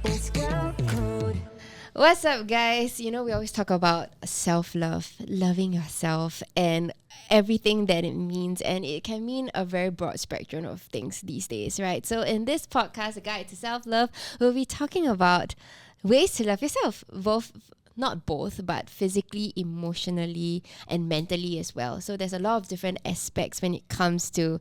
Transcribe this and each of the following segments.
It's girl code. What's up, guys? You know, we always talk about self-love, loving yourself, and everything that it means. And it can mean a very broad spectrum of things these days, right? So in this podcast, A Guide to Self-Love, we'll be talking about ways to love yourself, not both, but physically, emotionally, and mentally as well. So there's a lot of different aspects when it comes to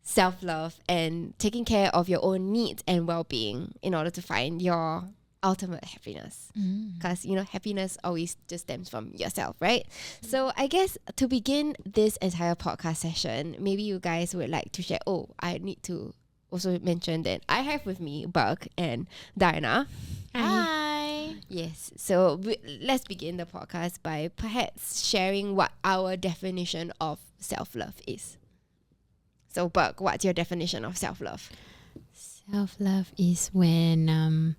self-love and taking care of your own needs and well-being in order to find your ultimate happiness, because you know, happiness always just stems from yourself, right? So I guess to begin this entire podcast session, maybe you guys would like to share. I need to also mention that I have with me Buck and Diana. Hi. Yes, so let's begin the podcast by perhaps sharing what our definition of self-love is. So Buck, what's your definition of self-love? Self-love is when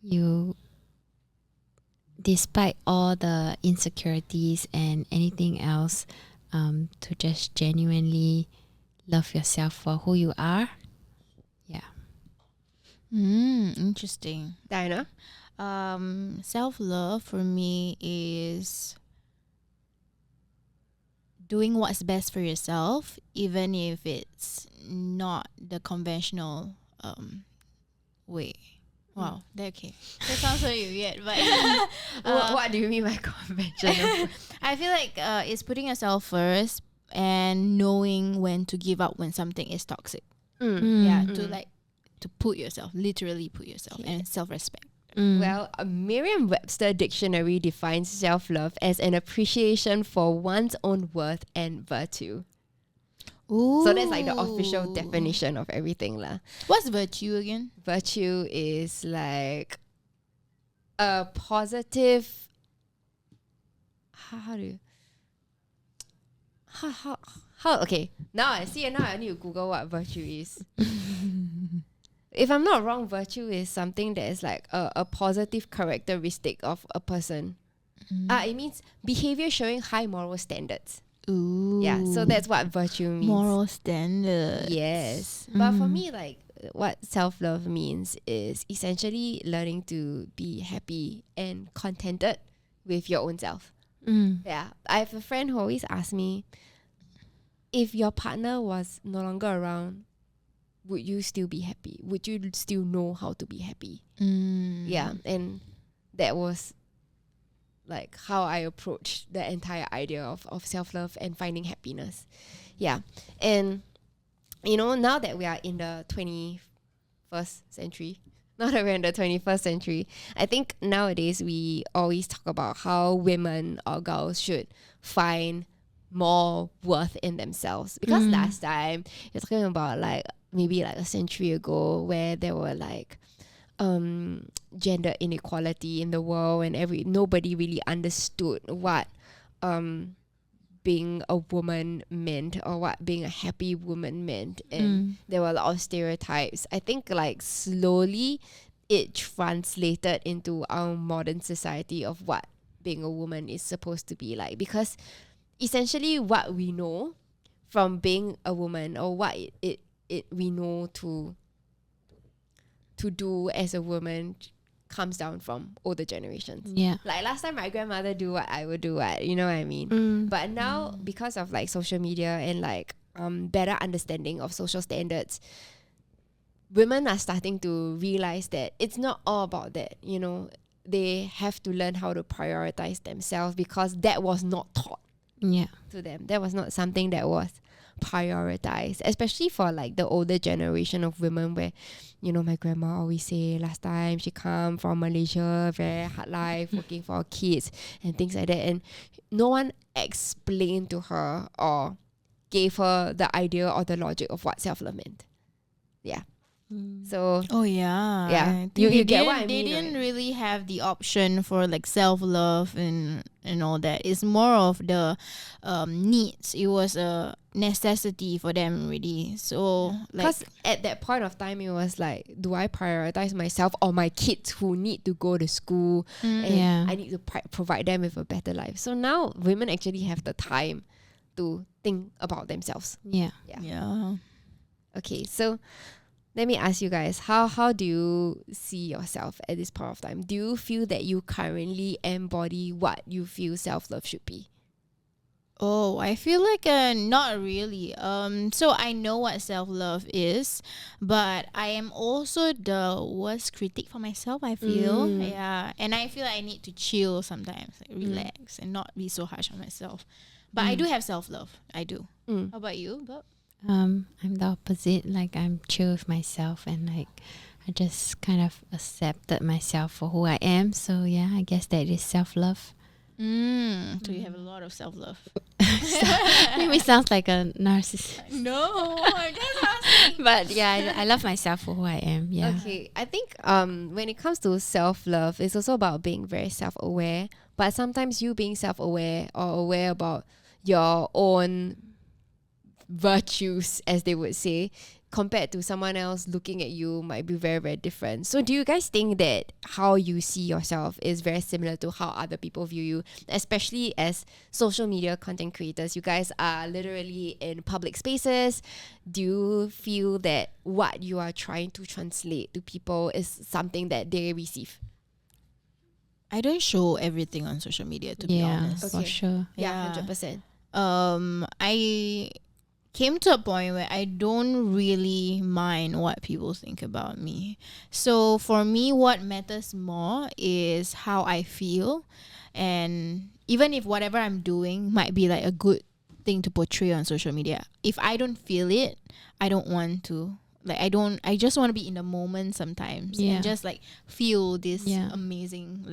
you, despite all the insecurities and anything else, to just genuinely love yourself for who you are. Yeah. Interesting. Diana? Self-love for me is doing what's best for yourself, even if it's not the conventional way. Wow, okay. That sounds very weird, but What do you mean by conventional? I feel like it's putting yourself first and knowing when to give up when something is toxic. To put yourself, literally put yourself, and self-respect. Well, a Merriam-Webster dictionary defines self-love as an appreciation for one's own worth and virtue. Ooh. So that's like the official definition of everything lah. What's virtue again? Virtue is like a positive. How do you? How? Okay, now I see. Now I need to Google what virtue is. If I'm not wrong, virtue is something that is like a positive characteristic of a person. It means behavior showing high moral standards. Ooh. Yeah, so that's what virtue means. Moral standards. Yes. But for me, like, what self-love means is essentially learning to be happy and contented with your own self. Yeah. I have a friend who always asks me, if your partner was no longer around, would you still be happy? Would you still know how to be happy? Yeah. And that was like how I approached the entire idea of self-love and finding happiness. Yeah. And you know, now that we are in the 21st century, I think nowadays we always talk about how women or girls should find more worth in themselves. Because last time you're talking about like maybe like a century ago where there were like gender inequality in the world and nobody really understood what being a woman meant or what being a happy woman meant, and there were a lot of stereotypes. I think like slowly it translated into our modern society of what being a woman is supposed to be like, because essentially what we know from being a woman, or what we know to do as a woman, comes down from older generations. Yeah. Like last time my grandmother do what I would do what, you know what I mean? But now because of like social media and like better understanding of social standards, women are starting to realize that it's not all about that, you know. They have to learn how to prioritize themselves, because that was not taught to them. That was not something that was prioritized, especially for like the older generation of women, where, you know, my grandma always say last time she come from Malaysia, very hard life, working for her kids and things like that, and no one explained to her or gave her the idea or the logic of what self-love meant. Yeah. So yeah, yeah, I think you get what I they mean, didn't right? really have the option for like self-love and all that. It's more of the needs. It was a necessity for them really. So like, because at that point of time it was like, do I prioritize myself or my kids who need to go to school, and I need to provide them with a better life? So now women actually have the time to think about themselves. Yeah. yeah. Okay, so let me ask you guys, how do you see yourself at this point of time? Do you feel that you currently embody what you feel self-love should be? Oh, I feel like not really. So I know what self-love is, but I am also the worst critic for myself, I feel. Yeah. And I feel like I need to chill sometimes, like relax and not be so harsh on myself. But I do have self-love. I do. How about you, Bob? I'm the opposite. Like I'm chill with myself and like I just kind of accepted myself for who I am. So yeah, I guess that is self-love. So you have a lot of self-love. Maybe sounds like a narcissist. No, I'm just asking. But yeah, I love myself for who I am. Yeah. Okay, I think when it comes to self-love, it's also about being very self-aware. But sometimes you being self-aware or aware about your own virtues, as they would say, compared to someone else looking at you might be very, very different. So do you guys think that how you see yourself is very similar to how other people view you, especially as social media content creators? You guys are literally in public spaces. Do you feel that what you are trying to translate to people is something that they receive? I don't show everything on social media, to be honest. For sure. Yeah, 100%. I came to a point where I don't really mind what people think about me. So for me, what matters more is how I feel. And even if whatever I'm doing might be like a good thing to portray on social media, if I don't feel it, I don't want to. Like I just want to be in the moment sometimes and just like feel this amazing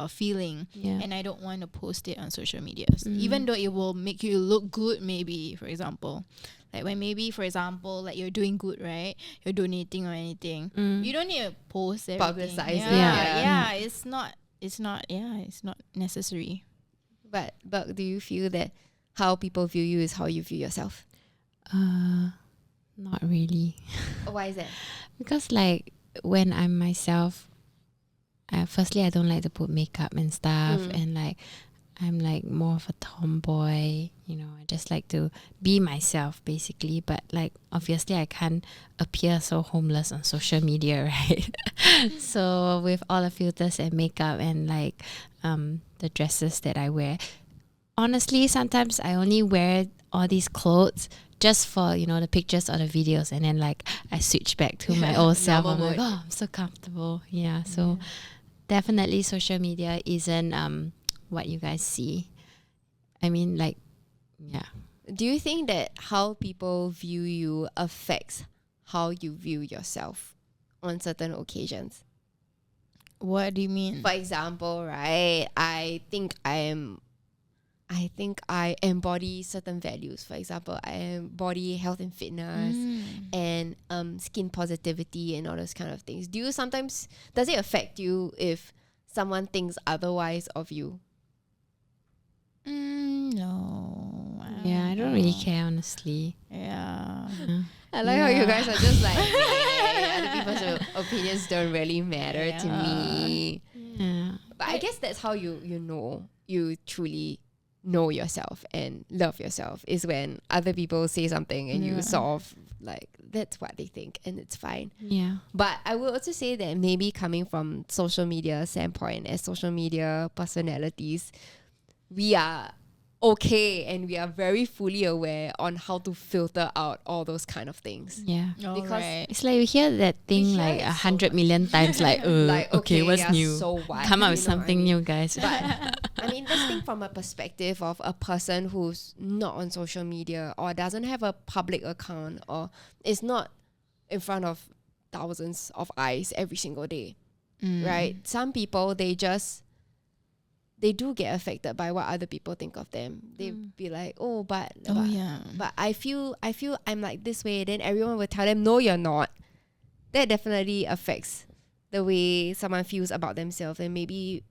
feeling, and I don't want to post it on social media, even though it will make you look good. Maybe, for example, like when maybe, for example, like you're doing good, right? You're donating or anything. You don't need to post everything. Publicize it. It's not necessary. But do you feel that how people view you is how you view yourself? Not really. Why is that? Because like when I'm myself, firstly I don't like to put makeup and stuff, and like I'm like more of a tomboy, you know. I just like to be myself basically, but like obviously I can't appear so homeless on social media, right? So with all the filters and makeup and like the dresses that I wear, honestly sometimes I only wear all these clothes just for, you know, the pictures or the videos, and then like I switch back to my old self. I'm like, oh, I'm so comfortable. Yeah, so definitely social media isn't what you guys see. I mean, like, yeah. Do you think that how people view you affects how you view yourself on certain occasions? What do you mean? For example, right, I think I embody certain values. For example, I embody health and fitness and skin positivity and all those kind of things. Does it affect you if someone thinks otherwise of you? No. I don't really care, honestly. Yeah. I like how you guys are just like, other people's opinions don't really matter to me. Yeah. But I guess that's how you truly know yourself and love yourself, is when other people say something and you sort of like, that's what they think and it's fine. Yeah. But I would also say that maybe coming from social media standpoint, as social media personalities, we are okay and we are very fully aware on how to filter out all those kind of things. Yeah. Because it's like we hear that thing like 100 million times, like, okay, what's new? So what? Come up with You know what I something mean? new, guys. But I mean, let's think from a perspective of a person who's not on social media or doesn't have a public account or is not in front of thousands of eyes every single day, right? Some people, they do get affected by what other people think of them. They be like, but I feel I'm like this way. Then everyone will tell them, no, you're not. That definitely affects the way someone feels about themselves, and maybe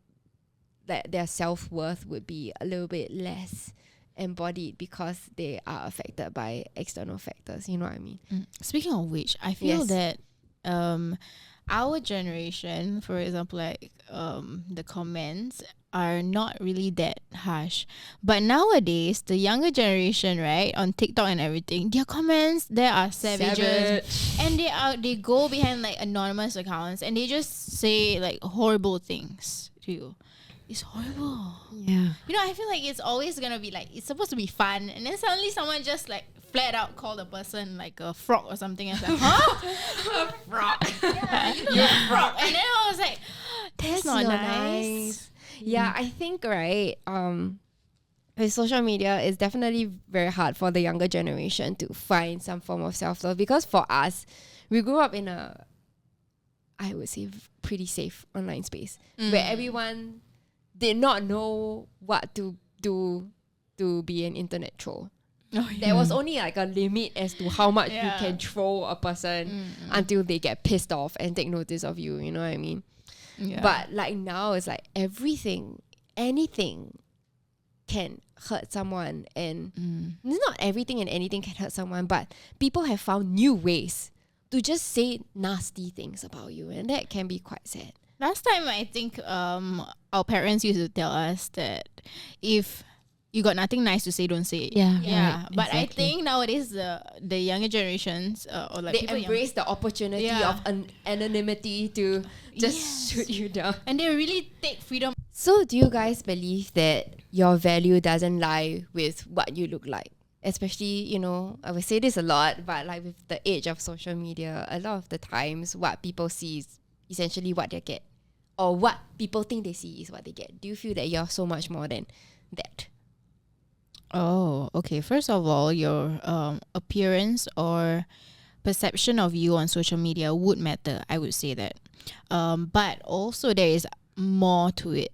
that their self-worth would be a little bit less embodied because they are affected by external factors. You know what I mean? Speaking of which, I feel that our generation, for example, like the comments are not really that harsh. But nowadays, the younger generation, right, on TikTok and everything, their comments there are savages. And they go behind like anonymous accounts and they just say like horrible things to you. It's horrible. Yeah. You know, I feel like it's always gonna be like, it's supposed to be fun, and then suddenly someone just like flat out call the person like a frog or something, and it's like, huh? A frog. Yeah, you're a frog. And then I was like, that's not nice. Yeah, I think, right, with social media, it's definitely very hard for the younger generation to find some form of self-love, because for us, we grew up in a, I would say, pretty safe online space where everyone did not know what to do to be an internet troll. Oh, yeah. There was only like a limit as to how much you can troll a person until they get pissed off and take notice of you, you know what I mean? Yeah. But like now it's like anything can hurt someone, and not everything and anything can hurt someone, but people have found new ways to just say nasty things about you, and that can be quite sad. Last time, I think our parents used to tell us that if you got nothing nice to say, don't say it. Yeah. Yeah. Right, But I exactly. think nowadays the younger generations or like They people embrace the opportunity of anonymity to just shoot you down. and they really take freedom. So do you guys believe that your value doesn't lie with what you look like? Especially, you know, I would say this a lot, but like with the age of social media, a lot of the times what people see is essentially what they get, or what people think they see is what they get. Do you feel that you're so much more than that? Oh, okay. First of all, your appearance or perception of you on social media would matter. I would say that. But also there is more to it.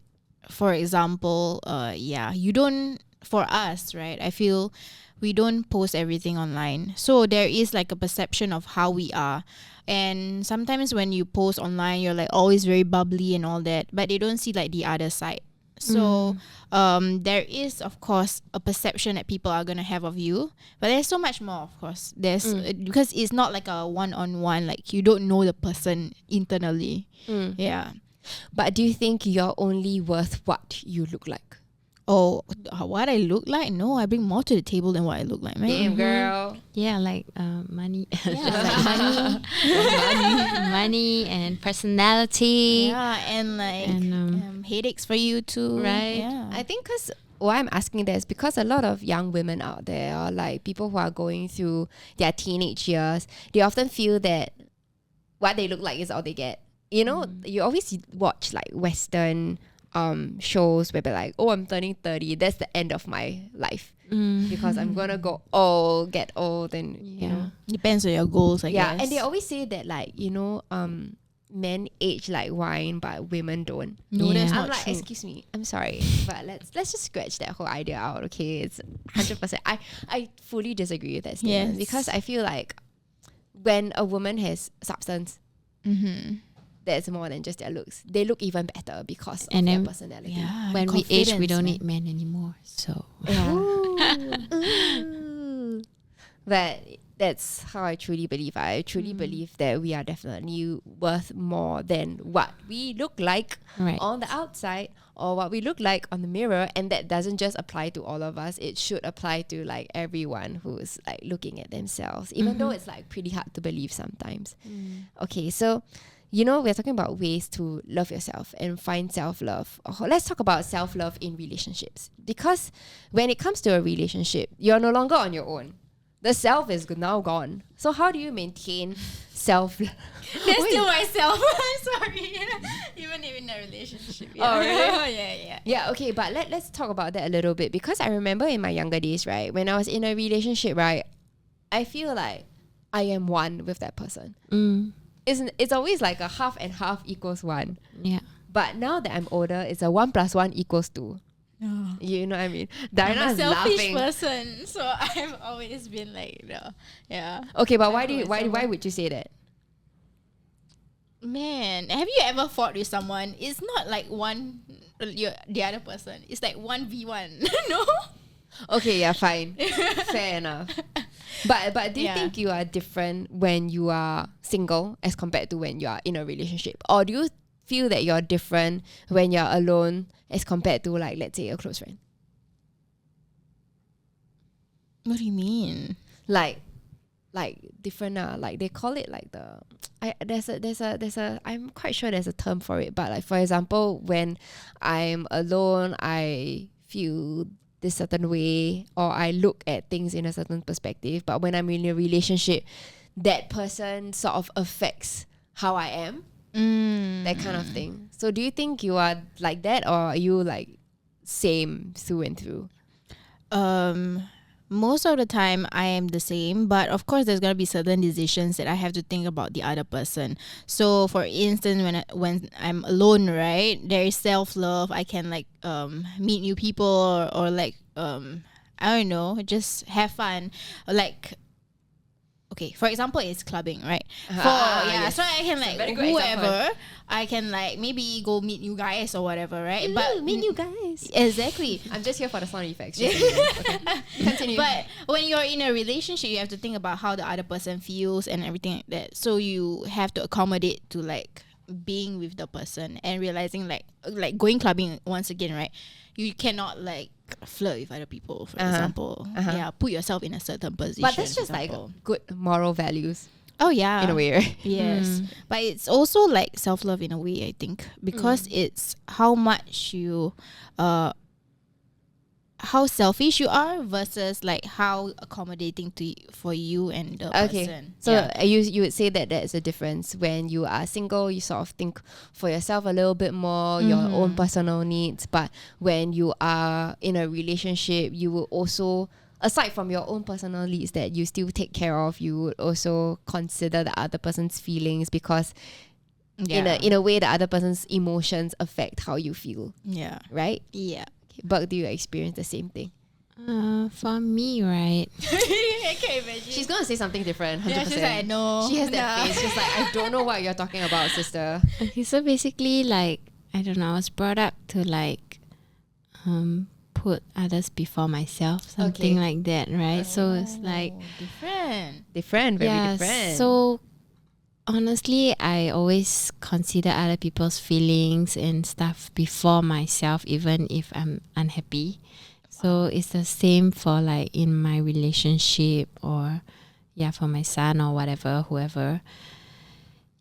For example, you don't, for us, right? I feel we don't post everything online. So there is like a perception of how we are. And sometimes when you post online, you're like always very bubbly and all that, but they don't see like the other side. So there is, of course, a perception that people are going to have of you, but there's so much more, of course. There's because it's not like a one-on-one, like you don't know the person internally. Yeah. But do you think you're only worth what you look like? Oh, what I look like? No, I bring more to the table than what I look like, man. Damn, girl. Yeah, like money. Yeah. money and personality. Yeah, and like And headaches for you too. Right. Yeah. I think because why I'm asking that is because a lot of young women out there, or like people who are going through their teenage years, they often feel that what they look like is all they get. You know, you always watch like Western shows where they're like, oh, I'm turning 30, that's the end of my life, because I'm gonna go old, get old, and you know. Depends on your goals, I guess. And they always say that, like, you know, men age like wine but women don't. No, that's Yeah. not I'm like, true. excuse me, I'm sorry, but let's just scratch that whole idea out, okay? It's 100%. I fully disagree with that statement, Yes. because I feel like when a woman has substance, that's more than just their looks. They look even better because of And their then- personality. Yeah, when we age, we confidence, don't man. need men anymore. So Yeah. Ooh. But that's how I truly believe. I truly believe that we are definitely worth more than what we look like Right. on the outside, or what we look like on the mirror. And that doesn't just apply to all of us. It should apply to like everyone who's like looking at themselves, even though it's like pretty hard to believe sometimes. Okay, so you know, we're talking about ways to love yourself and find self-love. Let's talk about self-love in relationships, because when it comes to a relationship, you're no longer on your own. The self is now gone. So how do you maintain self-love? That's still myself. I'm sorry. Even in a relationship. Yeah. Oh, really? yeah. Yeah, okay, but let's talk about that a little bit, because I remember in my younger days, right, when I was in a relationship, right, I feel like I am one with that person. It's always like a half and half equals one. yeah. But now that I'm older, it's a 1 + 1 = 2. No. You know what I mean? I'm a Diana's selfish laughing. person, so I've always been like, yeah. Okay, but I know why would you say that? Man, have you ever fought with someone? It's not like the other person. It's like 1v1. No? Okay, yeah, fine. Fair enough. But do you think you are different when you are single as compared to when you are in a relationship? Or do you feel that you're different when you're alone as compared to, like, let's say, a close friend? What do you mean? Like different like they call it like there's a I'm quite sure there's a term for it, but like, for example, when I'm alone, I feel this certain way, or I look at things in a certain perspective, but when I'm in a relationship, that person sort of affects how I am, that kind of thing. So do you think you are like that, or are you like same through and through? Most of the time I am the same, but of course there's gonna be certain decisions that I have to think about the other person. So for instance, when I'm alone, right, there is self-love. I can like meet new people, or like I don't know, just have fun. Like, okay, for example, it's clubbing, right? Yes. So I can like whoever, I can like maybe go meet new guys or whatever, right? But meet new guys. exactly. I'm just here for the sound effects. Okay. Continue. But when you're in a relationship, you have to think about how the other person feels and everything like that. So you have to accommodate to like being with the person and realizing like going clubbing once again, right? You cannot like flirt with other people, for example. Yeah, put yourself in a certain position. But that's just like good moral values. Oh yeah, in a way, right? Yes, but it's also like self-love in a way, I think, because it's how much you how selfish you are versus like how accommodating for you and the person. So you would say that there's a difference. When you are single, you sort of think for yourself a little bit more, your own personal needs. But when you are in a relationship, you will also, aside from your own personal needs that you still take care of, you would also consider the other person's feelings, because in a way the other person's emotions affect how you feel. Yeah. Right? Yeah. But do you experience the same thing? For me, right? I can't imagine. She's gonna say something different. 100%. Yeah, she's like, no. She has that face. She's like, I don't know what you're talking about, sister. Okay, so basically, like, I don't know, I was brought up to like put others before myself, something like that, right? So it's like different, very different. So honestly, I always consider other people's feelings and stuff before myself, even if I'm unhappy. So it's the same for like in my relationship, or for my son or whatever, whoever.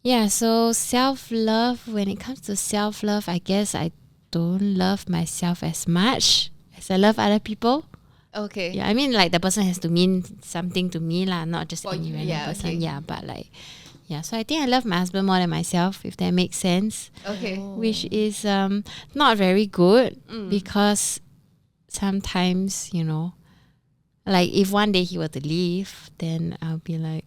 Yeah, so self-love, when it comes to self-love, I guess I don't love myself as much as I love other people. Okay. Yeah, I mean, like, the person has to mean something to me lah, not just any random person. Okay. Yeah, but like, so I think I love my husband more than myself, if that makes sense. Okay. Which is not very good, because sometimes, you know, like if one day he were to leave, then I'll be like,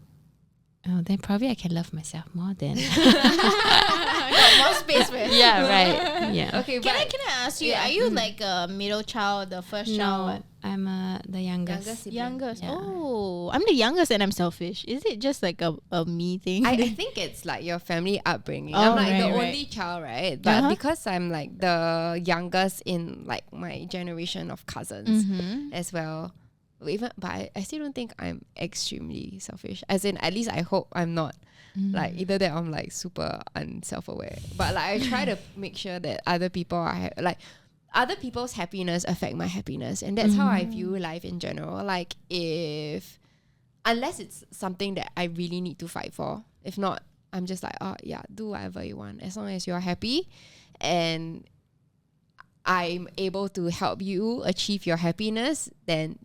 oh, then probably I can love myself more then. Got more space for it. Yeah, right. Yeah. Okay, Can I ask you, are you like a middle child, the first child? No, I'm the youngest. Youngest. Yeah. Oh, I'm the youngest and I'm selfish. Is it just like a me thing? I think it's like your family upbringing. Oh, I'm like the right. only child, right? But because I'm like the youngest in like my generation of cousins as well. But I still don't think I'm extremely selfish. As in, at least I hope I'm not. Like, either that I'm like super unself-aware. But like, I try to make sure that other people are like, other people's happiness affect my happiness, and that's how I view life in general. Like, unless it's something that I really need to fight for, if not, I'm just like, oh yeah, do whatever you want, as long as you're happy and I'm able to help you achieve your happiness, then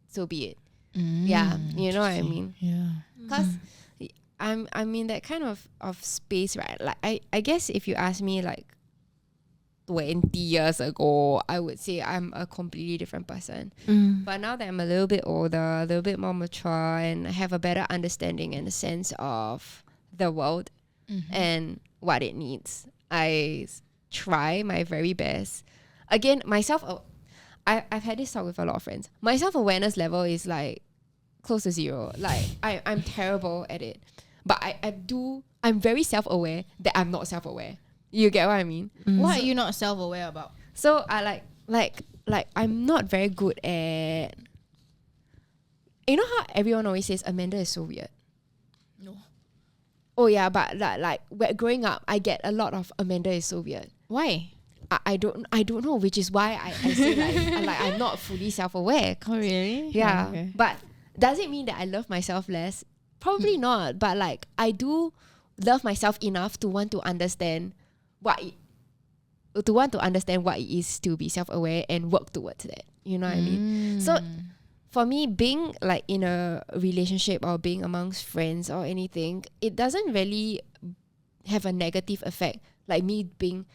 so be it. Yeah, you know what I mean? Yeah. Because I'm in that kind of space, right? Like, I guess if you ask me like 20 years ago, I would say I'm a completely different person. But now that I'm a little bit older, a little bit more mature, and I have a better understanding and a sense of the world and what it needs, I try my very best. Again, I've had this talk with a lot of friends. My self-awareness level is like close to zero. Like, I'm terrible at it. But I'm very self-aware that I'm not self-aware. You get what I mean? What are you not self-aware about? So I like I'm not very good at You know how everyone always says Amanda is so weird? No. Oh yeah, but like growing up, I get a lot of Amanda is so weird. Why? I don't know, which is why I say like I'm not fully self-aware. Oh really? Yeah. Okay. But does it mean that I love myself less? Probably not. But like I do love myself enough to want to understand what it is to be self-aware and work towards that. You know what I mean? So for me, being like in a relationship or being amongst friends or anything, it doesn't really have a negative effect. Like me being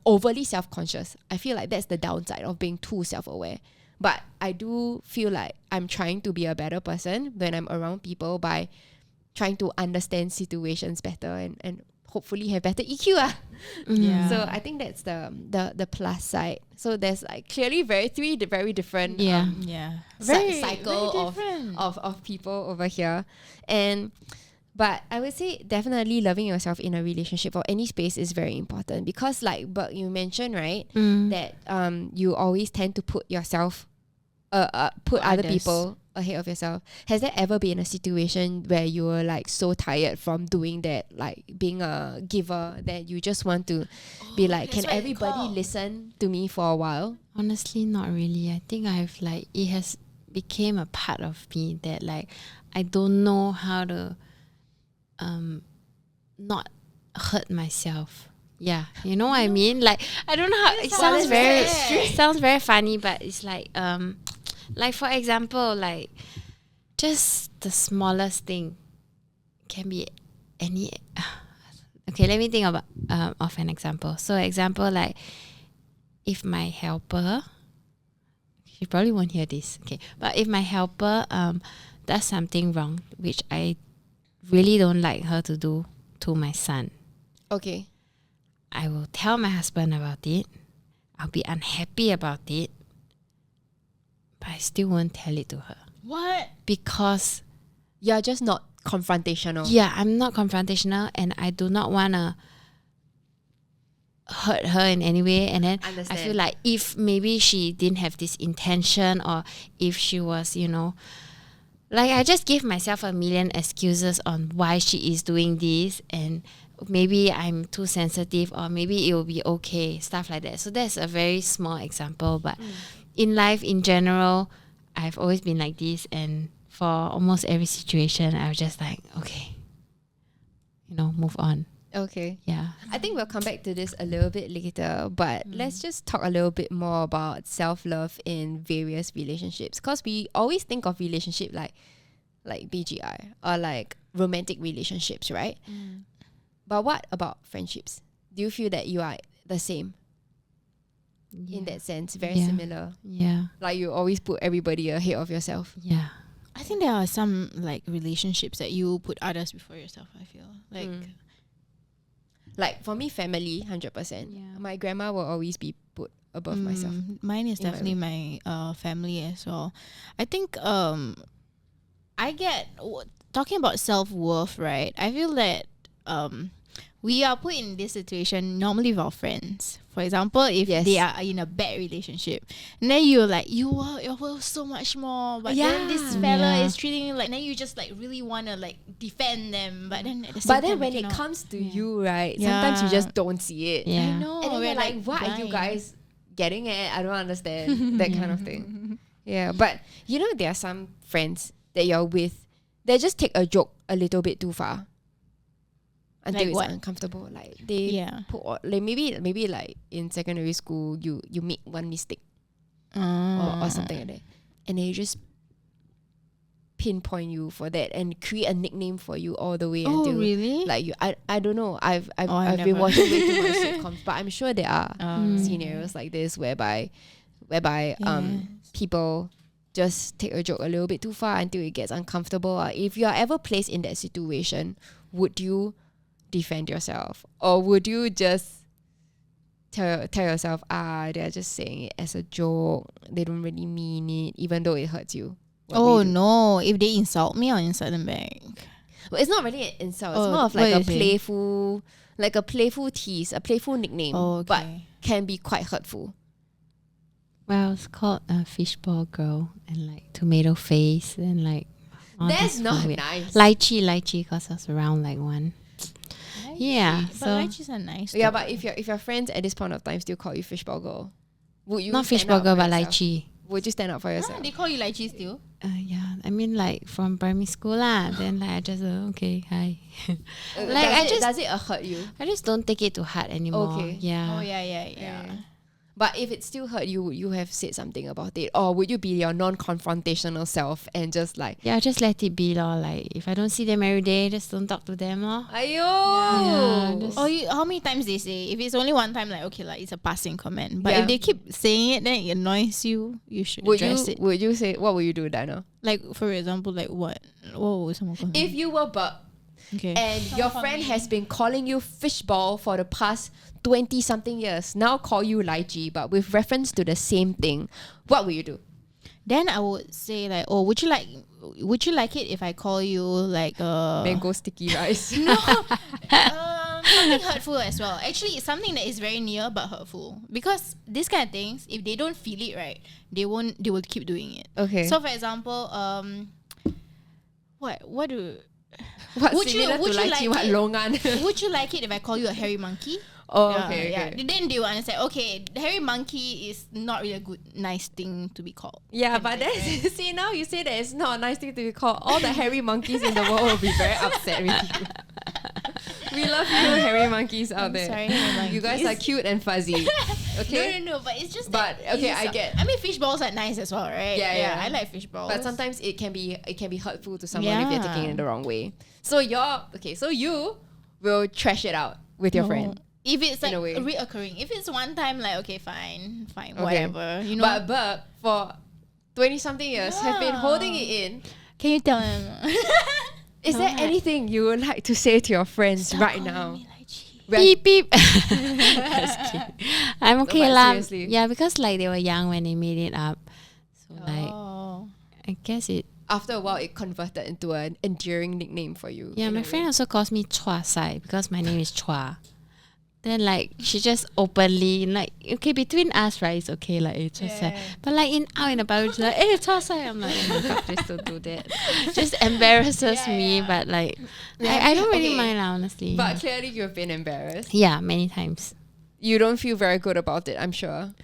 overly self-conscious. I feel like that's the downside of being too self-aware. But I do feel like I'm trying to be a better person when I'm around people by trying to understand situations better and hopefully have better EQ. Yeah. So I think that's the plus side. So there's like clearly three very different Yeah. cycle of people over here. But I would say definitely loving yourself in a relationship or any space is very important because like but you mentioned, right, that you always tend to put yourself put other others. people ahead of yourself. Has there ever been a situation where you were like so tired from doing that, like being a giver, that you just want to be like, can everybody listen to me for a while? Honestly, not really. I think I've like, it has became a part of me that like, I don't know how to not hurt myself. Yeah, you know what I mean? Like, I don't know how, it sounds very funny, but it's like for example, like just the smallest thing can be any. Okay, let me think about of an example. So example, like if my helper, she probably won't hear this. Okay, but if my helper does something wrong, which I really don't like her to do to my son, Okay. I will tell my husband about it. I'll be unhappy about it, but I still won't tell it to her. What? Because You're just not confrontational. yeah, I'm not confrontational and I do not want to hurt her in any way. And then Understand. I feel like if maybe she didn't have this intention, or if she was, you know, like I just give myself a million excuses on why she is doing this, and maybe I'm too sensitive, or maybe it will be okay, stuff like that. So that's a very small example, but in life in general, I've always been like this, and for almost every situation I was just like, okay, you know, move on. Okay. Yeah. I think we'll come back to this a little bit later, but let's just talk a little bit more about self-love in various relationships, because we always think of relationship like BGI or like romantic relationships, right? But what about friendships? Do you feel that you are the same in that sense? Very similar. Yeah. Like you always put everybody ahead of yourself. Yeah. I think there are some like relationships that you put others before yourself. I feel like Like for me, family, 100%. Yeah. My grandma will always be put above myself. Mine is in my definitely my family as well. I think I get talking about self-worth, right? I feel that we are put in this situation normally with our friends. For example, if they are in a bad relationship, and then you're like, you're worth so much more, but then this fella is treating you like, then you just like really want to like defend them, but then at the same time, when it comes to you, right, sometimes you just don't see it. Yeah. I know, And then we're you're like, what are you blind. guys getting at? I don't understand. That kind of thing. Yeah, but you know, there are some friends that you're with, they just take a joke a little bit too far until Like it's what? uncomfortable. Like they put like maybe like in secondary school you make one mistake or something like that, and they just pinpoint you for that and create a nickname for you all the way until really? like you. I don't know. I've I've been never. watching way too much sitcoms, but I'm sure there are scenarios like this whereby people just take a joke a little bit too far until it gets uncomfortable. If you are ever placed in that situation, would you defend yourself, or would you just tell yourself, they're just saying it as a joke, they don't really mean it, even though it hurts you? What will you do? No, if they insult me, I'll insult them back. Well, it's not really an insult. It's more of like a playful tease, a playful nickname, but can be quite hurtful. Well, it's called a fishball girl and like tomato face and like all That's this not weird- nice. lychee because I was around like one. Yeah, But so lychees are nice. Yeah, though. but if your friends at this point of time still call you fishball girl, would you not stand fishball up girl for but yourself? lychee. Would you stand up for Huh, yourself? they call you lychee still? Yeah, I mean like from primary school lah. Then like I just okay, hi. Does it hurt you? I just don't take it to heart anymore. Okay. Yeah. Oh yeah. But if it still hurt you, would you have said something about it? Or would you be your non-confrontational self and just like, Yeah, just let it be lor. Like if I don't see them every day, just don't talk to them lor. ayo? Yeah, just- Oh, how many times they say? If it's only one time, like okay, like it's a passing comment. But Yeah. if they keep saying it, then it annoys you. You should Would address you it. would you say, what would you do, Dana? Like for example, like what? What would someone call me? If you were Buck Okay. and your friend has been calling you fishball for the past 20 something years, now call you lychee, but with reference to the same thing, what will you do? Then I would say like, oh, would you like it if I call you like Mango sticky rice. something hurtful as well. Actually, it's something that is very near but hurtful. Because these kind of things, if they don't feel it right, they will keep doing it. Okay. So for example, what do What's would you- similar would to you lychee? like What it? longan? would you like it if I call you a hairy monkey? Oh, Yeah, okay, yeah. okay. Then they will understand. Okay, the hairy monkey is not really a nice thing to be called. Yeah, but then see, now you say that it's not a nice thing to be called. All the hairy monkeys in the world will be very upset with you. We love you, hairy monkeys out there. Sorry, hairy You guys are monkeys. cute and fuzzy. Okay. No, but it's just. But, that okay, it's I get- I mean, fish balls are nice as well, right? Yeah. I like fish balls. But sometimes it can be hurtful to someone if you're Yeah. taking it the wrong way. So you will trash it out with your No. friend. If it's like in a way. reoccurring, if it's one time, like okay, fine, Okay. whatever. You know. But for 20 something years have been Yeah. holding it in. Can you tell them? Is there anything you would like to say to your friends right now? Beep beep. Just kidding. I'm okay but lah. seriously. Yeah, because like they were young when they made it up. So like Oh. I guess it. After a while, it converted into an endearing nickname for you. Yeah, in my a friend way. also calls me Chua Sai because my name is Chua. Then like she just openly like okay between us right it's okay like it's Chua Sai. But like out in about she's like hey Chua Sai. I'm like oh my god please don't do that. Just embarrasses me but like I don't really Okay. mind lah, honestly. But clearly, you've been embarrassed. yeah, many times. You don't feel very good about it, I'm sure.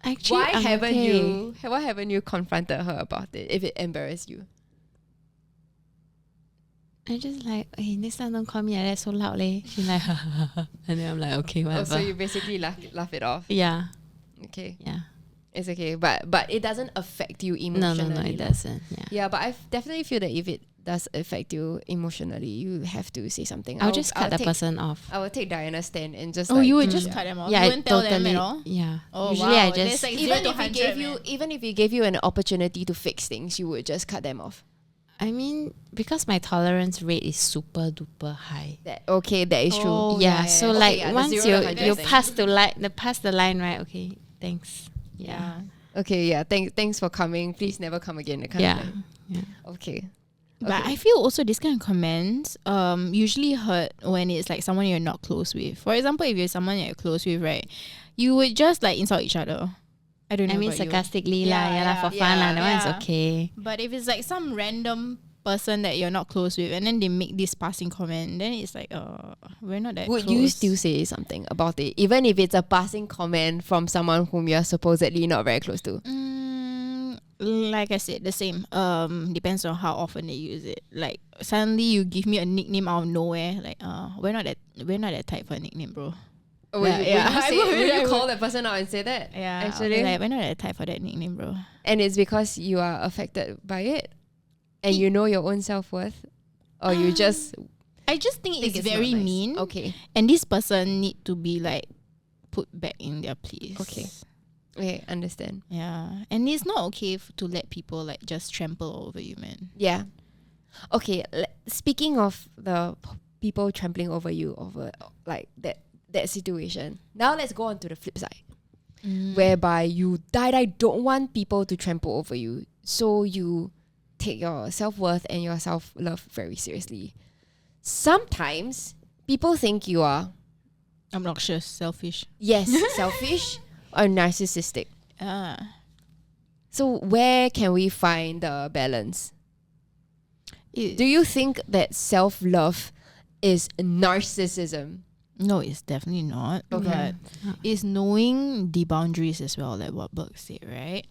Actually, Why I'm haven't you confronted her about it if it embarrassed you? I just like, hey, next time don't call me like that so loud, leh. She's like, and then I'm like, okay, Oh, whatever. so you basically laugh it off. yeah, Okay, yeah. it's okay, but it doesn't affect you No, emotionally. it doesn't. Yeah. Yeah, but I definitely feel that if it does affect you emotionally, you have to say something. I'll just cut the take- person off. I will take Diana's stand and just. Oh, like, you would mm, just yeah. cut them off. Yeah, you I wouldn't tell them totally. at all. Yeah. Oh, Usually wow. I That's just like Even 0 to if he 100, gave you, man. even if he gave you an opportunity to fix things, you would just cut them off. I mean, because my tolerance rate is super duper high. That is true. Oh, Yeah, so Okay, like yeah, the once 0 you to 100 you thing. pass the line, right? Okay, thanks. Yeah. Okay, yeah. Thanks for coming. Please never come again. That kind of Yeah. thing. Yeah. Okay. But Okay. I feel also this kind of comments usually hurt when it's like someone you're not close with. For example, if you're someone you're close with, right, you would just like insult each other. I don't know I mean about you. sarcastically Yeah, lah, yeah, lah, for yeah, fun lah. That yeah. one's okay. But if it's like some random person that you're not close with and then they make this passing comment, then it's like we're not that Would close. you still say something about it, even if it's a passing comment from someone whom you're supposedly not very close to? Like I said, the same. Depends on how often they use it. Like suddenly you give me a nickname out of nowhere. Like we're not that type for a nickname, bro. Would Yeah, you, yeah. would you, I say, would, would I you would. call that person out and say that? Yeah, Actually? like we're not that type for that nickname, bro. And it's because you are affected by it, and you know your own self-worth, or you just I just think think it's it's very not nice. mean. Okay. And this person need to be like put back in their place. Okay, understand. Yeah, and it's not okay to let people like just trample over you, man. Yeah. Okay. Speaking of the people trampling over you, over like that situation. Now let's go on to the flip side, whereby you don't want people to trample over you, so you take your self-worth and your self-love very seriously. Sometimes people think you are Obnoxious, selfish. selfish or narcissistic. So where can we find the balance? Do you think that self-love is narcissism? No, it's definitely not. Okay. But it's knowing the boundaries as well, like what Burke said, right?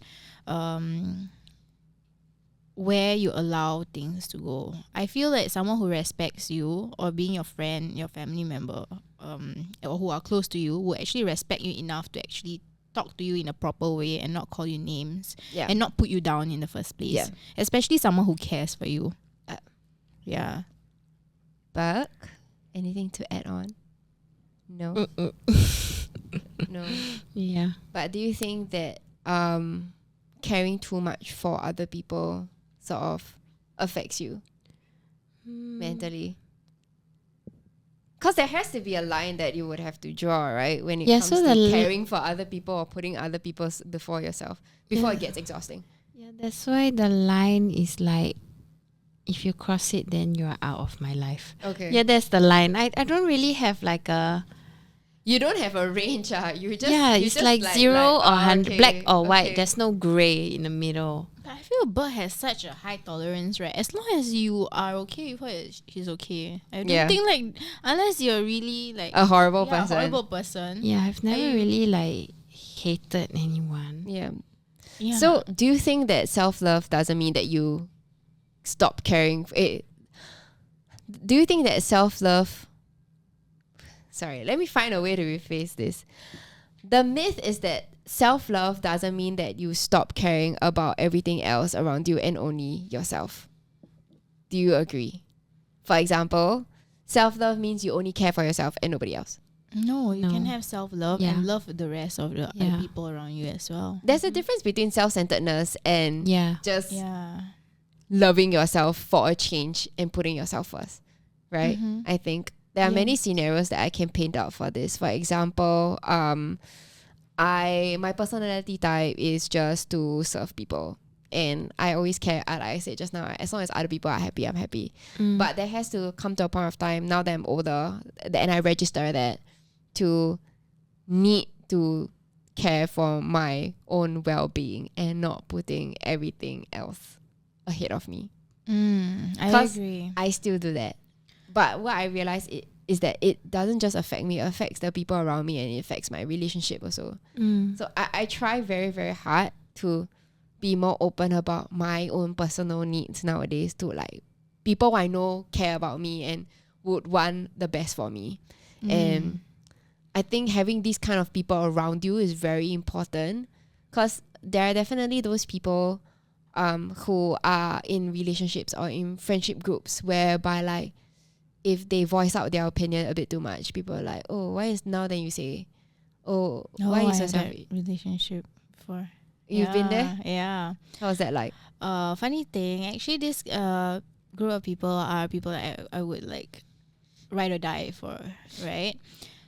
Where you allow things to go. I feel like someone who respects you, or being your friend, your family member, or who are close to you, will actually respect you enough to actually talk to you in a proper way and not call you names and not put you down in the first place. Yeah. Especially someone who cares for you. Yeah. Buck, anything to add on? No. No. Yeah. But do you think that caring too much for other people sort of affects you mentally? Because there has to be a line that you would have to draw, right? When it comes to caring for other people or putting other people before yourself, before it gets exhausting. Yeah, that's why the line is like, if you cross it, then you're out of my life. Okay. Yeah, that's the line. I don't really have like a... You don't have a range, you just... Yeah, you it's just like 0 or 100, okay, black or white. okay. There's no grey in the middle. I feel Bert has such a high tolerance, right? As long as you are okay with her, he's okay. I don't think like, unless you're really like a horrible a person. horrible person. Yeah, I've never really like hated anyone. Yeah. Yeah. So do you think that self-love doesn't mean that you stop caring? Do you think that self-love... Sorry, let me find a way to rephrase this. The myth is that self-love doesn't mean that you stop caring about everything else around you and only yourself. Do you agree? For example, self-love means you only care for yourself and nobody else. No, you can have self-love and love the rest of the other people around you as well. There's a difference between self-centeredness and just loving yourself for a change and putting yourself first, right? I think there are many scenarios that I can paint out for this. For example, my personality type is just to serve people, and I always care. Like I said just now, as long as other people are happy, I'm happy. But there has to come to a point of time now that I'm older, and I register that to need to care for my own well-being and not putting everything else ahead of me. I agree. I still do that. But what I realize is that it doesn't just affect me, it affects the people around me, and it affects my relationship also. So I try very, very hard to be more open about my own personal needs nowadays to like people I know care about me and would want the best for me. And I think having these kind of people around you is very important, because there are definitely those people who are in relationships or in friendship groups whereby like if they voice out their opinion a bit too much, people are like, oh, why is now then you say, oh why you so selfish? Relationship before. You've been there? Yeah. How was that like? Funny thing, actually this group of people are people that I would like ride or die for, right?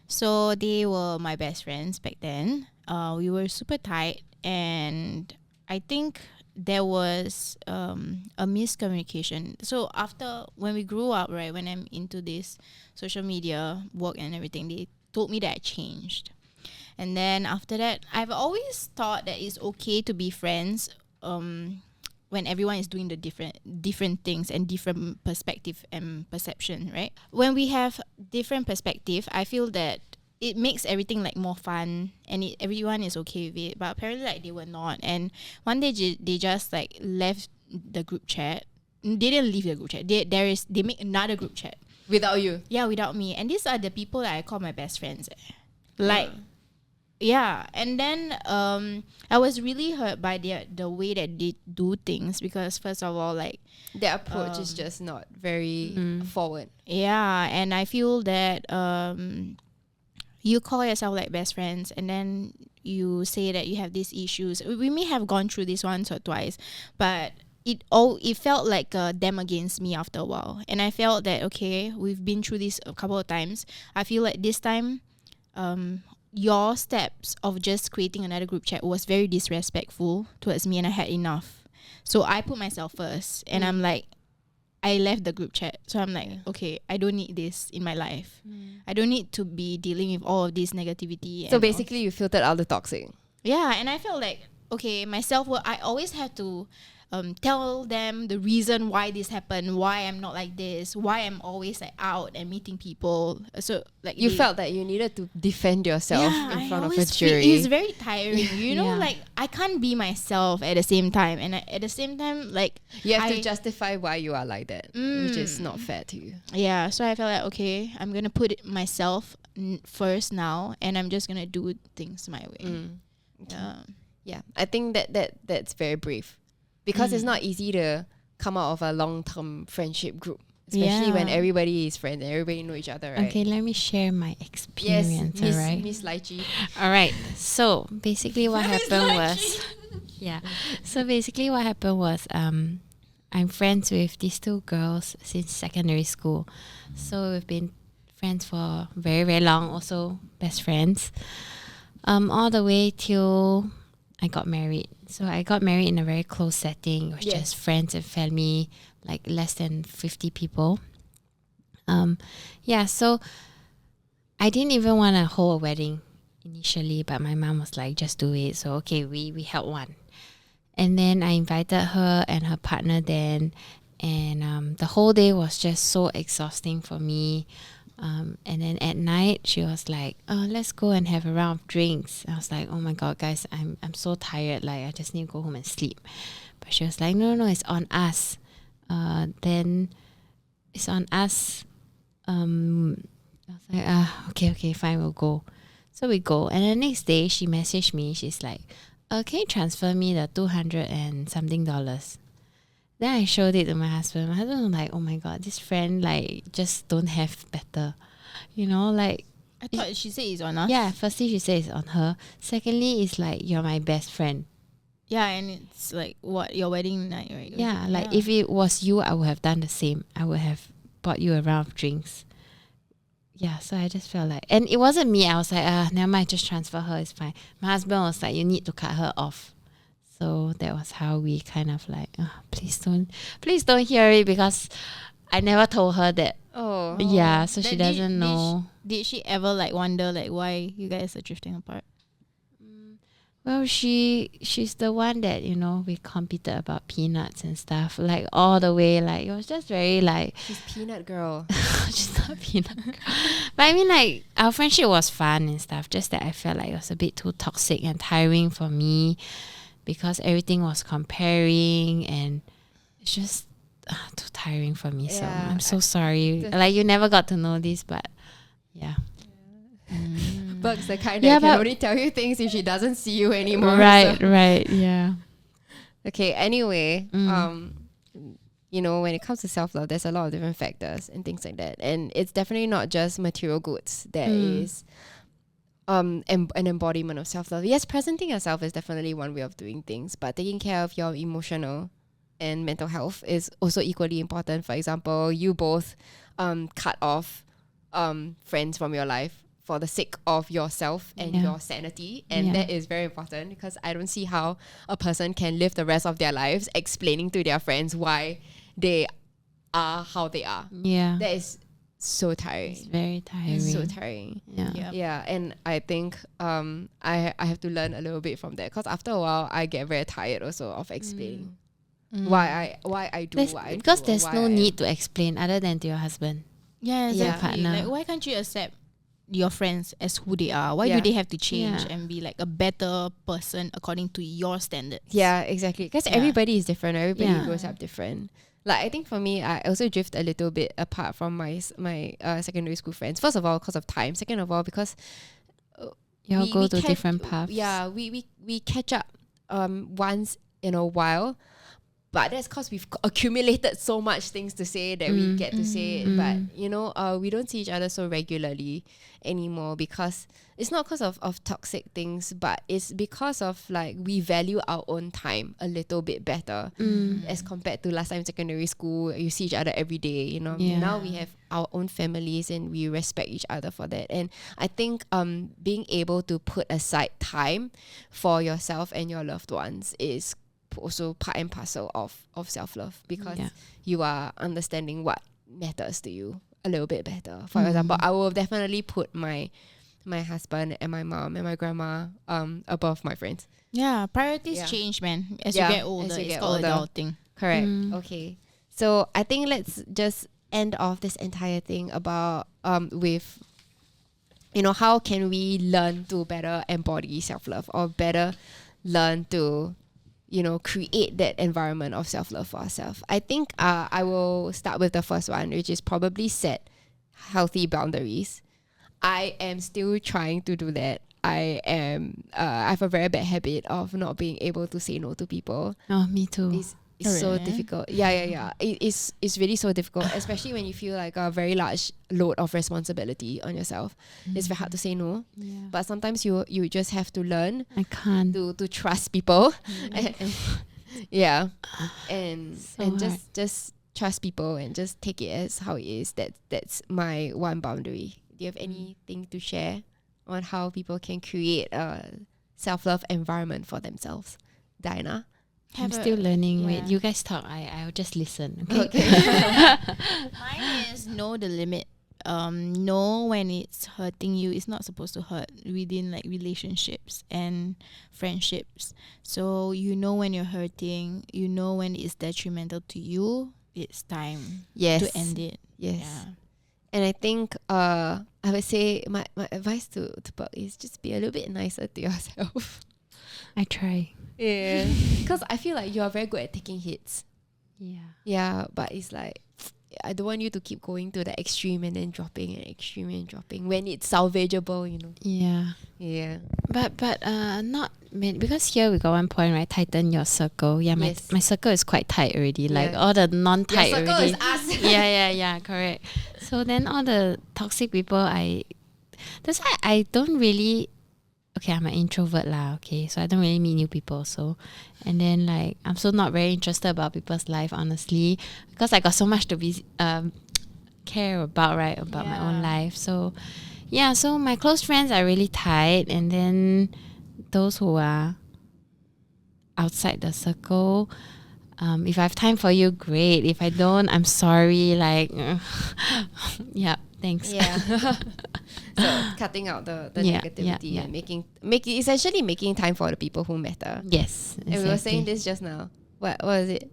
So they were my best friends back then. We were super tight, and I think there was a miscommunication. So after, when we grew up, right, when I'm into this social media work and everything, they told me that I changed. And then after that, I've always thought that it's okay to be friends when everyone is doing the different things and different perspective and perception, right? When we have different perspective, I feel that it makes everything like more fun, and everyone is okay with it. But apparently like they were not, and one day they just like left the group chat. They didn't leave the group chat. They make another group chat Without you? Yeah, without me. And these are the people that I call my best friends. Like, yeah. And then I was really hurt by the way that they do things, because first of all, like their approach is just not very forward. Yeah, and I feel that you call yourself like best friends, and then you say that you have these issues. We may have gone through this once or twice, but it felt like them against me after a while. And I felt that, okay, we've been through this a couple of times. I feel like this time your steps of just creating another group chat was very disrespectful towards me, and I had enough. So I put myself first, and I'm like, I left the group chat. So I'm like, okay, I don't need this in my life. I don't need to be dealing with all of this negativity. So basically you filtered out the toxic. Yeah, and I felt like, okay, my self-worth, I always have to tell them the reason why this happened, why I'm not like this, why I'm always like out and meeting people. So like You felt that you needed to defend yourself in front of a feel jury. it's very tiring, you know, Yeah. like I can't be myself at the same time, and at the same time, like You have to I- justify why you are like that, which is not fair to you. yeah. So I felt like, okay, I'm gonna put it myself first now, and I'm just gonna do things my way. Yeah, I think that's very brave, because it's not easy to come out of a long-term friendship group, especially when Yeah. everybody is friends and everybody know each other, right? Okay, let me share my Yes, experience, alright? Miss Lychee. Alright, so basically what happened was yeah. So basically what happened was I'm friends with these two girls since secondary school. So we've been friends for very, very long, also best friends. All the way till I got married. So I got married in a very close setting. It was Yes. just friends and family, like less than 50 people. Yeah, so I didn't even want to hold a wedding initially, but my mom was like, just do it. So okay, we held one. And then I invited her and her partner then, and the whole day was just so exhausting for me. And then at night she was like, "Oh, let's go and have a round of drinks." I was like, "Oh my god, guys, I'm so tired. Like I just need to go home and sleep." But she was like, "No, it's on us. Then it's on us." I was like, okay, fine, we'll go. So we go, and the next day she messaged me. She's like, "Can you transfer me the $200 and something dollars?" Then I showed it to my husband. My husband was like, "Oh my god, this friend like just don't have better," you know, like. I thought she said it's on us. Yeah, firstly she says it's on her. Secondly, it's like you're my best friend. Yeah, and it's like what, your wedding night, right? Yeah, like if it was you, I would have done the same. I would have bought you a round of drinks. Yeah, so I just felt like, and it wasn't me. I was like, never mind, just transfer her. It's fine. My husband was like, you need to cut her off. So that was how we kind of like, please don't hear it, because I never told her that. Oh, Yeah, so she Then doesn't know. Did she ever like wonder like why you guys are drifting apart? Well, she's the one that, you know, we competed about peanuts and stuff, like all the way. Like it was just very like, she's peanut girl. she's not peanut girl. But I mean, like our friendship was fun and stuff. Just that I felt like it was a bit too toxic and tiring for me, because everything was comparing, and it's just too tiring for me. So Yeah, I'm so sorry. Like you never got to know this, but yeah. Bugs the kind Yeah, that can but- only tell you things if she doesn't see you anymore. Right, so. right, yeah. Okay, anyway, you know, when it comes to self-love, there's a lot of different factors and things like that. And it's definitely not just material goods that is an embodiment of self-love. Yes, presenting yourself is definitely one way of doing things, but taking care of your emotional and mental health is also equally important. For example, you both cut off friends from your life for the sake of yourself and Yeah. your sanity, and Yeah. that is very important, because I don't see how a person can live the rest of their lives explaining to their friends why they are how they are. Yeah. That is so It's tiring. very tiring. It's so tiring. Yeah. Yeah. Yeah, and I think I have to learn a little bit from that, because after a while I get very tired also of explaining why I do what I do. Because or there's why no I need am. to explain other than to your husband. Yeah, Yeah. exactly. Partner. Like, why can't you accept your friends as who they are? Why Yeah. do they have to change Yeah. and be like a better person according to your standards? Yeah, exactly. Because Yeah. everybody is different. Everybody Yeah. grows up different. Like I think for me, I also drift a little bit apart from my secondary school friends. First of all, because of time. Second of all, because You all we- go we to catch- different paths. Yeah, we catch up once in a while. But that's because we've accumulated so much things to say that we get to say it. But, you know, we don't see each other so regularly anymore, because it's not because of toxic things, but it's because of like we value our own time a little bit better as compared to last time in secondary school. You see each other every day, you know. Yeah. Now we have our own families and we respect each other for that. And I think being able to put aside time for yourself and your loved ones is also part and parcel of self-love, because Yeah. you are understanding what matters to you a little bit better. For example, I will definitely put my my husband and my mom and my grandma above my friends. Yeah, priorities Yeah. change, man. As Yeah, you get older, as you it's get called older. adulting. Correct. Mm. Okay. So I think let's just end off this entire thing about with how can we learn to better embody self-love or better learn to create that environment of self-love for ourselves. I think I will start with the first one, which is probably set healthy boundaries. I am still trying to do that. I have a very bad habit of not being able to say no to people. Oh, me too. It's so Really? difficult. Yeah. It's really so difficult, especially when you feel like a very large load of responsibility on yourself. It's very hard to say no. Yeah. But sometimes you just have to learn I can't. to trust people. Yeah. And So and hard. just trust people and just take it as how it is. That's my one boundary. Do you have anything to share on how people can create a self-love environment for themselves? Diana? I'm still learning. Wait, yeah. you guys talk. I'll just listen. Okay. Okay. Mine is know the limit. Know when it's hurting you. It's not supposed to hurt within like relationships and friendships. So you know when you're hurting. You know when it's detrimental to you. It's time Yes. to end it. Yes. Yeah. And I think I would say my advice to Puck is just be a little bit nicer to yourself. I try. Yeah. Because I feel like you are very good at taking hits. Yeah. Yeah, but it's like I don't want you to keep going to the extreme and then dropping and extreme and dropping when it's salvageable, Yeah. Yeah. But not because here we got one point, right? Tighten your circle. Yeah, my Yes. my circle is quite tight already. Like Yeah. all the non-tight Your circle already. is us. yeah, correct. So then all the toxic people, that's why I don't really. Okay, I'm an introvert lah. Okay, so I don't really meet new people. So, and then like I'm so not very interested about people's life, honestly, because I got so much to be care about, right? About my own Yeah. life. So, yeah. So my close friends are really tight, and then those who are outside the circle. If I have time for you, great. If I don't, I'm sorry. Like, yeah, thanks. Yeah. So cutting out the Yeah, negativity yeah. and making essentially making time for the people who matter. Yes. And we were saying exactly. this just now. What was it?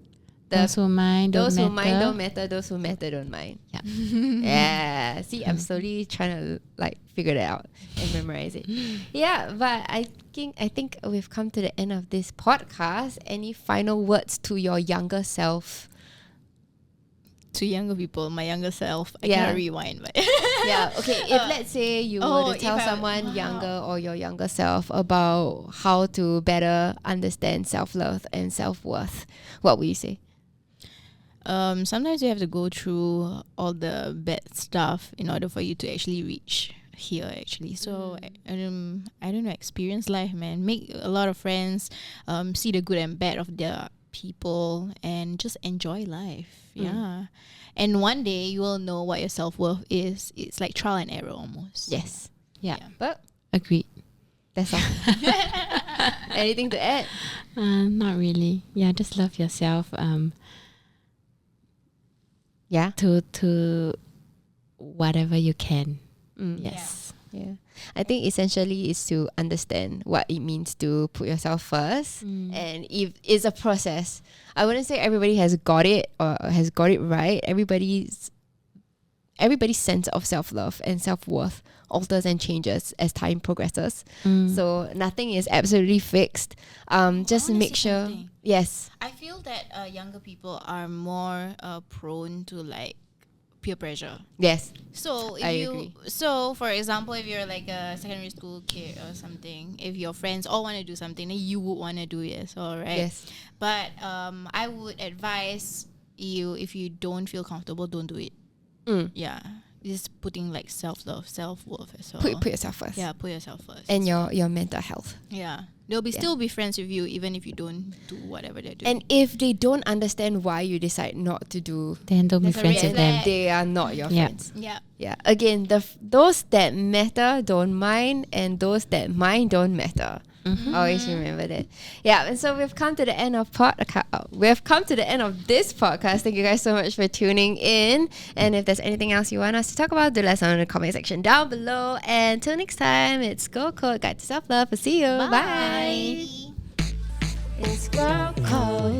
Those who mind, Those who don't mind matter. don't matter. Those who matter don't mind. Yeah. Yeah. See, I'm slowly trying to like figure that out and memorize it. Yeah, but I think we've come to the end of this podcast. Any final words to your younger self? To younger people, my younger self, I Yeah. cannot rewind, but Yeah. Okay. If let's say you were to tell if I- someone wow. younger or your younger self about how to better understand self-love and self-worth, what would you say? sometimes you have to go through all the bad stuff in order for you to actually reach here actually. So I don't know, experience life, man. Make a lot of friends, see the good and bad of their people and just enjoy life. Yeah. And one day you will know what your self-worth is. It's like trial and error almost. Yes. Yeah. But Agreed. that's all. Anything to add? Not really. Yeah, just love yourself. Yeah. To whatever you can. Mm. Yes. Yeah. I think essentially is to understand what it means to put yourself first. And if it's a process, I wouldn't say everybody has got it or has got it right. Everybody's sense of self-love and self-worth alters and changes as time progresses. So nothing is absolutely fixed. Just wanna make say sure. something. Yes. I feel that younger people are more prone to like peer pressure. Yes. So if I you agree. so for example, if you're like a secondary school kid or something, if your friends all want to do something, then you would want to do it as well, right? Yes. But I would advise you, if you don't feel comfortable, don't do it. Yeah, just putting like self-love, self-worth as well. Put yourself first. Yeah, put yourself first. And your mental health. yeah, they'll be still be friends with you even if you don't do whatever they're doing. And if they don't understand why you decide not to do, Then don't be There's a friends red with them. flag. they are not your Yeah. friends. yeah, Yeah. Again, those that matter don't mind, and those that mind don't matter. Always remember that. Yeah, and so we've come to the end of this podcast. Thank you guys so much for tuning in. And if there's anything else you want us to talk about, do let us know in the comment section down below. And until next time, it's Girl Code Guide to Self Love. We'll see you. Bye. It's Girl Code.